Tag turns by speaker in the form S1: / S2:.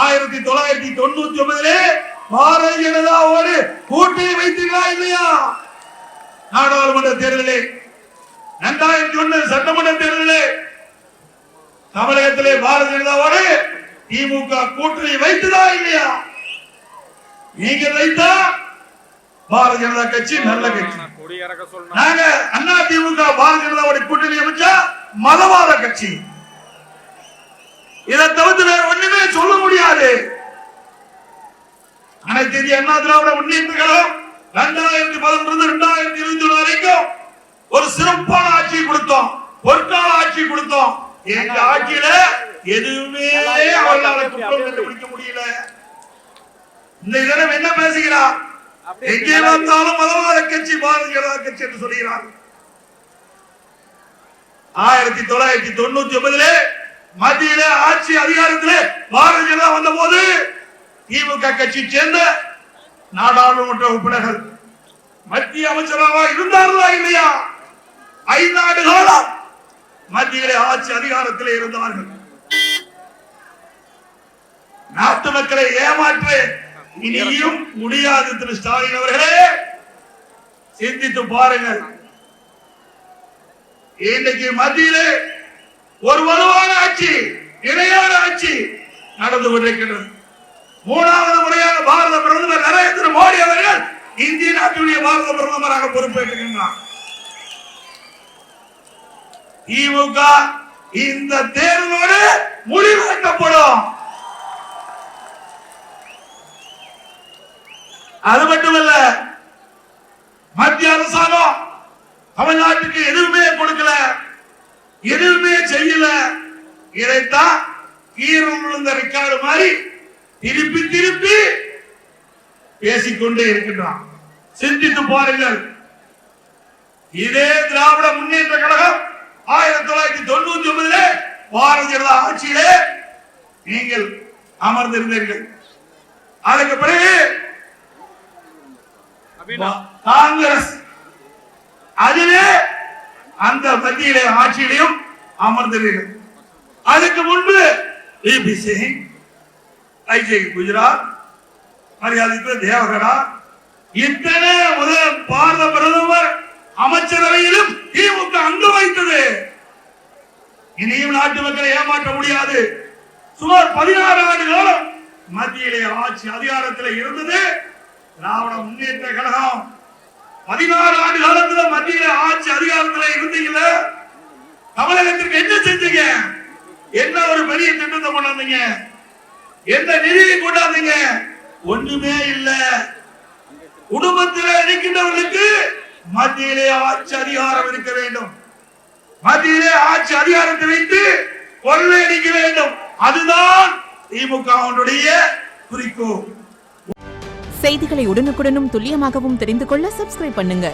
S1: 1999 பாரதிய ஜனதாவோடு கூட்டணி வைத்தீர்களா இல்லையா? நாடாளுமன்ற தேர்தலிலே 2001 சட்டமன்ற தேர்தலிலே தமிழகத்திலே பாரதிய ஜனதாவோடு திமுக கூட்டணி வைத்ததா இல்லையா? நீங்கள் வைத்தா பாரதிய ஜனதா கட்சி நல்ல கட்சி. நாங்க அண்ணா திமுக பாரதிய ஜனதாவோட கூட்டணி அமைச்சா மதவாத கட்சி. இதை தவிர்த்து வேற ஒண்ணுமே சொல்ல முடியாது. அனைத்து இந்திய அண்ணா திராவிட முன்னேற்ற கழகம் 2011 2021 வரைக்கும் ஒரு சிறப்பான ஆட்சி கொடுத்தோம், பொற்கால ஆட்சி கொடுத்தோம். எங்க ஆட்சியில எதுவுமே அவர்களால் குற்றம் கண்டுபிடிக்க முடியல. இந்த தினம் என்ன பேசுகிறார்? எங்கே பார்த்தாலும் மதவாத கட்சி பாரதிய ஜனதா கட்சி என்று சொல்கிறார். 1999 மத்தியில ஆட்சி அதிகாரத்திலே பாரதிய ஜனதா வந்த போது திமுக கட்சி சேர்ந்த நாடாளுமன்ற உறுப்பினர்கள் மத்திய அமைச்சராக இருந்தார்களா இல்லையா? 5 ஆண்டு காலம் மத்தியிலே ஆட்சி அதிகாரத்திலே இருந்தார்கள். நாட்டு மக்களை ஏமாற்ற இனியும் முடியாது. திரு ஸ்டாலின் அவர்களே, சிந்தித்து பாருங்கள். இன்றைக்கு மத்தியிலே ஒரு வலுவான ஆட்சி, இணையான ஆட்சி நடந்து கொண்டிருக்கிறது. 3வது முறையாக பாரத பிரதமர் நரேந்திர மோடி அவர்கள் இந்திய நாட்டுடைய பாரத பிரதமராக பொறுப்பேற்றுகின்றார். திமுக இந்த தேர்தலோடு முடிவு கட்டப்படும். அது மட்டுமல்ல, மத்திய அரசாங்கம் தமிழ்நாட்டுக்கு எதுவுமே கொடுக்கல, எதுவுமே செய்யல. இதைத்தான் ஈரம் விழுந்த ரெக்கார்டு மாதிரி திருப்பி திருப்பி பேசிக்கொண்டே இருக்கின்றான். சிந்தித்து பாருங்கள். இதே திராவிட முன்னேற்ற கழகம் 1999 பாரதிய ஜனதா ஆட்சியிலே நீங்கள் அமர்ந்திருந்தீர்கள். அதுக்கு பிறகு காங்கிரஸ் அதிலே அந்த மத்தியிலே ஆட்சியிலையும் அமர்ந்தீர்கள். அதுக்கு முன்பு விபி சிங், ஐஜே குஜராத், மரியாதைக்கு தேவகடா, இத்தனை முதல் பாரத பிரதமர் அமைச்சரவையிலும் திமுக அங்கு வைத்தது. இனியும் நாட்டு மக்களை ஏமாற்ற முடியாது. சுமார் 16 ஆண்டு காலம் மத்தியிலே ஆட்சி அதிகாரத்தில் இருந்தது திராவிட முன்னேற்ற கழகம். 16 ஆண்டு காலத்தில் மத்தியில ஆட்சி அதிகாரத்தில் இருந்தீங்கல்ல, தமிழகத்திற்கு என்ன செஞ்சீங்க? என்ன ஒரு பெரிய திட்டத்தை கொண்டாந்தீங்க? எந்த நிதியை கொண்டாந்தீங்க? ஒண்ணுமே இல்ல. குடும்பத்தில் இருக்கின்றவர்களுக்கு மத்தியிலே ஆட்சி அதிகாரம் இருக்க வேண்டும். மத்தியிலே ஆட்சி அதிகாரத்தை வைத்து கொள்ளையடிக்க வேண்டும். அதுதான் திமுகவுடைய குறிக்கோள்.
S2: செய்திகளை உடனுக்குடனும் துல்லியமாகவும் தெரிந்து கொள்ள சப்ஸ்கிரைப் பண்ணுங்க.